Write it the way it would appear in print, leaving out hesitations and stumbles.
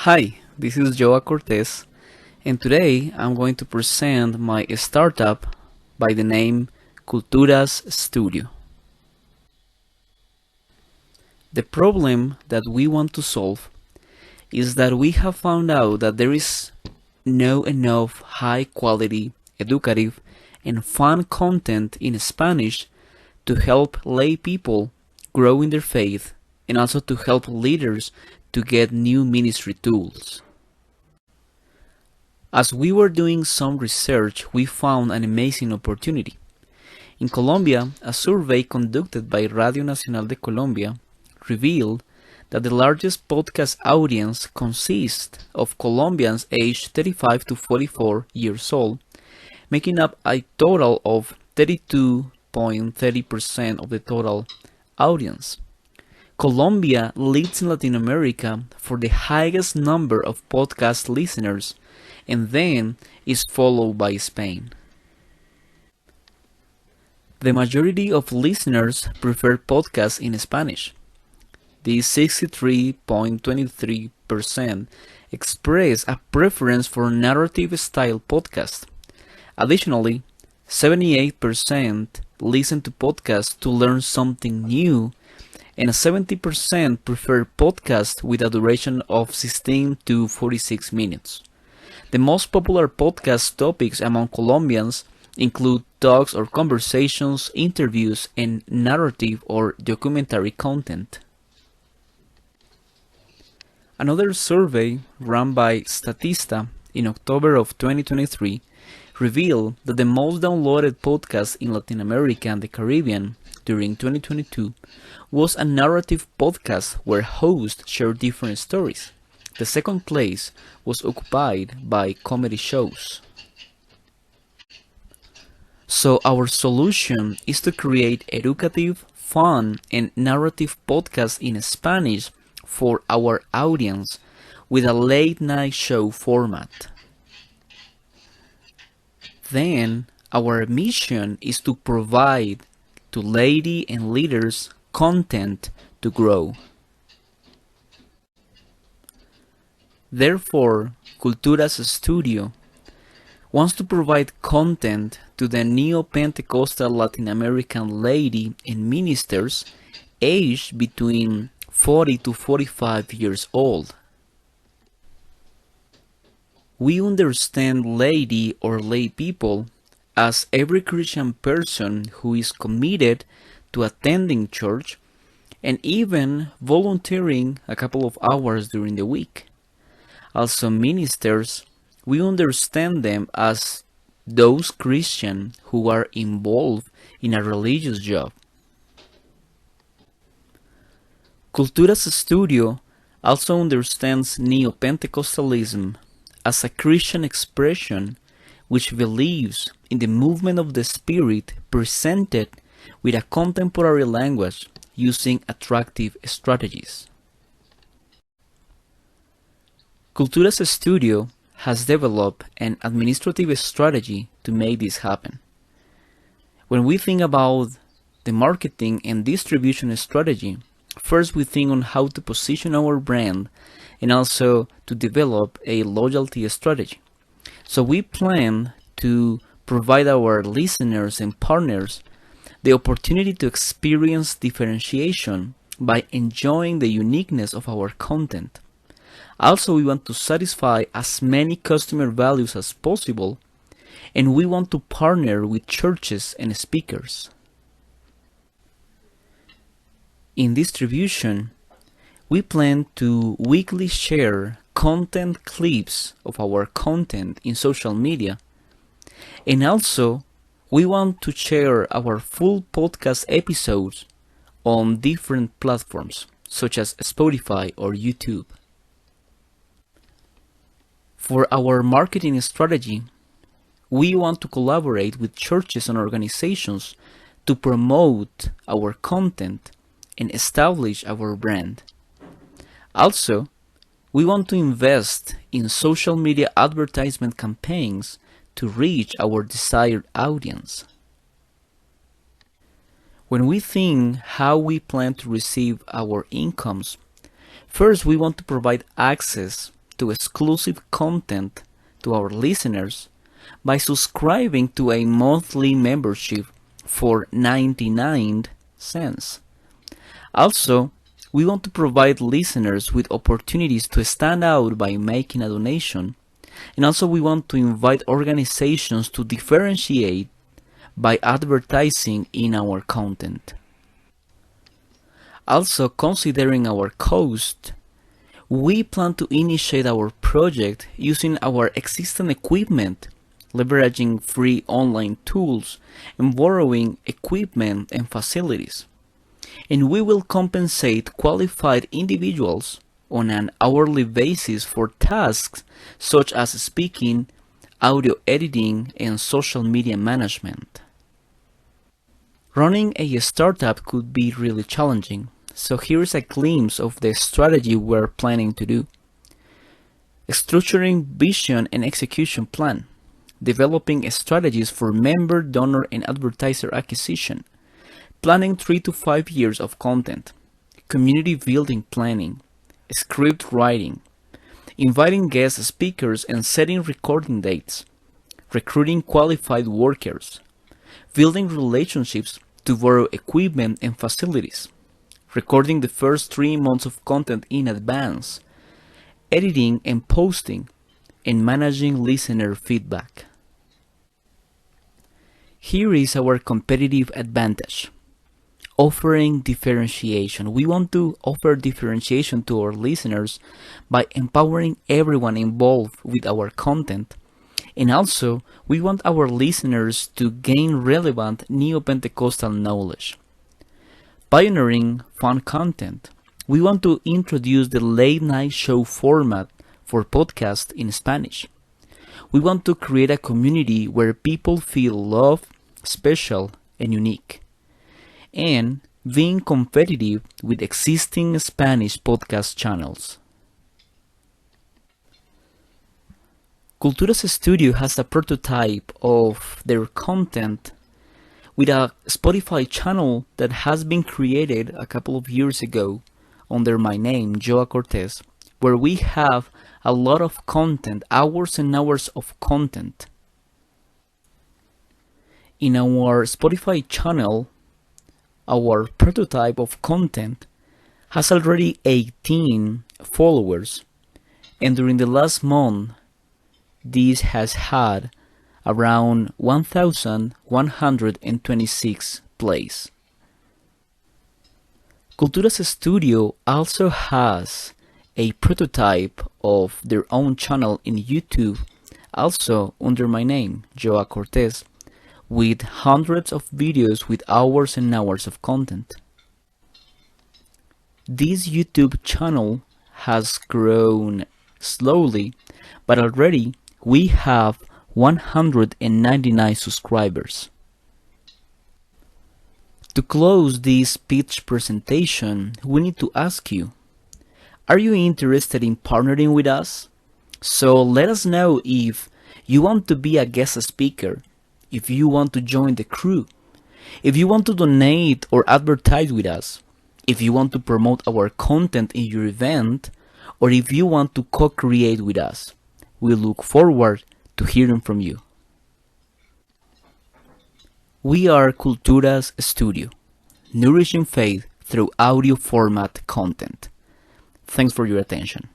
Hi, this is Joa Cortez, and today I'm going to present my startup by the name CULTURAS Studio. The problem that we want to solve is that we have found out that there is no enough high quality, educative, and fun content in Spanish to help lay people grow in their faith and also to help leaders to get new ministry tools. As we were doing some research, we found an amazing opportunity. In Colombia, a survey conducted by Radio Nacional de Colombia revealed that the largest podcast audience consists of Colombians aged 35 to 44 years old, making up a total of 32.30% of the total audience. Colombia leads in Latin America for the highest number of podcast listeners and then is followed by Spain. The majority of listeners prefer podcasts in Spanish. The 63.23% express a preference for narrative-style podcasts. Additionally, 78% listen to podcasts to learn something new, and 70% prefer podcasts with a duration of 16 to 46 minutes. The most popular podcast topics among Colombians include talks or conversations, interviews, and narrative or documentary content. Another survey run by Statista in October of 2023 revealed that the most downloaded podcast in Latin America and the Caribbean during 2022 was a narrative podcast where hosts shared different stories. The second place was occupied by comedy shows. So our solution is to create educative, fun, and narrative podcasts in Spanish for our audience with a late night show format. Then our mission is to provide to lady and leaders content to grow. Therefore, CULTURAS Studio wants to provide content to the neo-Pentecostal Latin American lady and ministers aged between 40 to 45 years old. We understand lady or lay people as every Christian person who is committed to attending church and even volunteering a couple of hours during the week. Also, ministers, we understand them as those Christians who are involved in a religious job. CULTURAS Studio also understands Neo-Pentecostalism as a Christian expression which believes in the movement of the Spirit presented with a contemporary language using attractive strategies. CULTURAS Studio has developed an administrative strategy to make this happen. When we think about the marketing and distribution strategy, first we think on how to position our brand and also to develop a loyalty strategy. So we plan to provide our listeners and partners the opportunity to experience differentiation by enjoying the uniqueness of our content. Also, we want to satisfy as many customer values as possible, and we want to partner with churches and speakers. In distribution, we plan to weekly share content clips of our content in social media, and also we want to share our full podcast episodes on different platforms such as Spotify or YouTube. For our marketing strategy, we want to collaborate with churches and organizations to promote our content and establish our brand. Also, we want to invest in social media advertisement campaigns to reach our desired audience. When we think how we plan to receive our incomes, first we want to provide access to exclusive content to our listeners by subscribing to a monthly membership for 99 cents. Also, we want to provide listeners with opportunities to stand out by making a donation. And also we want to invite organizations to differentiate by advertising in our content. Also, considering our cost, we plan to initiate our project using our existing equipment, leveraging free online tools and borrowing equipment and facilities. And we will compensate qualified individuals on an hourly basis for tasks such as speaking, audio editing, and social media management. Running a startup could be really challenging, so here's a glimpse of the strategy we're planning to do. Structuring vision and execution plan, developing strategies for member, donor, and advertiser acquisition, planning 3 to 5 years of content, community building planning, script writing, inviting guest speakers and setting recording dates, recruiting qualified workers, building relationships to borrow equipment and facilities, recording the first 3 months of content in advance, editing and posting, and managing listener feedback. Here is our competitive advantage. Offering differentiation. We want to offer differentiation to our listeners by empowering everyone involved with our content. And also, we want our listeners to gain relevant neo-Pentecostal knowledge. Pioneering fun content. We want to introduce the late night show format for podcasts in Spanish. We want to create a community where people feel loved, special, and unique. And being competitive with existing Spanish podcast channels. CULTURAS Studio has a prototype of their content with a Spotify channel that has been created a couple of years ago under my name, Joa Cortez, where we have a lot of content, hours and hours of content. In our Spotify channel, our prototype of content has already 18 followers, and during the last month, this has had around 1,126 plays. CULTURAS Studio also has a prototype of their own channel in YouTube, also under my name, Joa Cortez, with hundreds of videos with hours and hours of content. This YouTube channel has grown slowly, but already we have 199 subscribers. To close this pitch presentation, we need to ask you, are you interested in partnering with us? So let us know if you want to be a guest speaker, if you want to join the crew, if you want to donate or advertise with us, if you want to promote our content in your event, or if you want to co-create with us. We look forward to hearing from you. We are CULTURAS Studio, nourishing faith through audio format content. Thanks for your attention.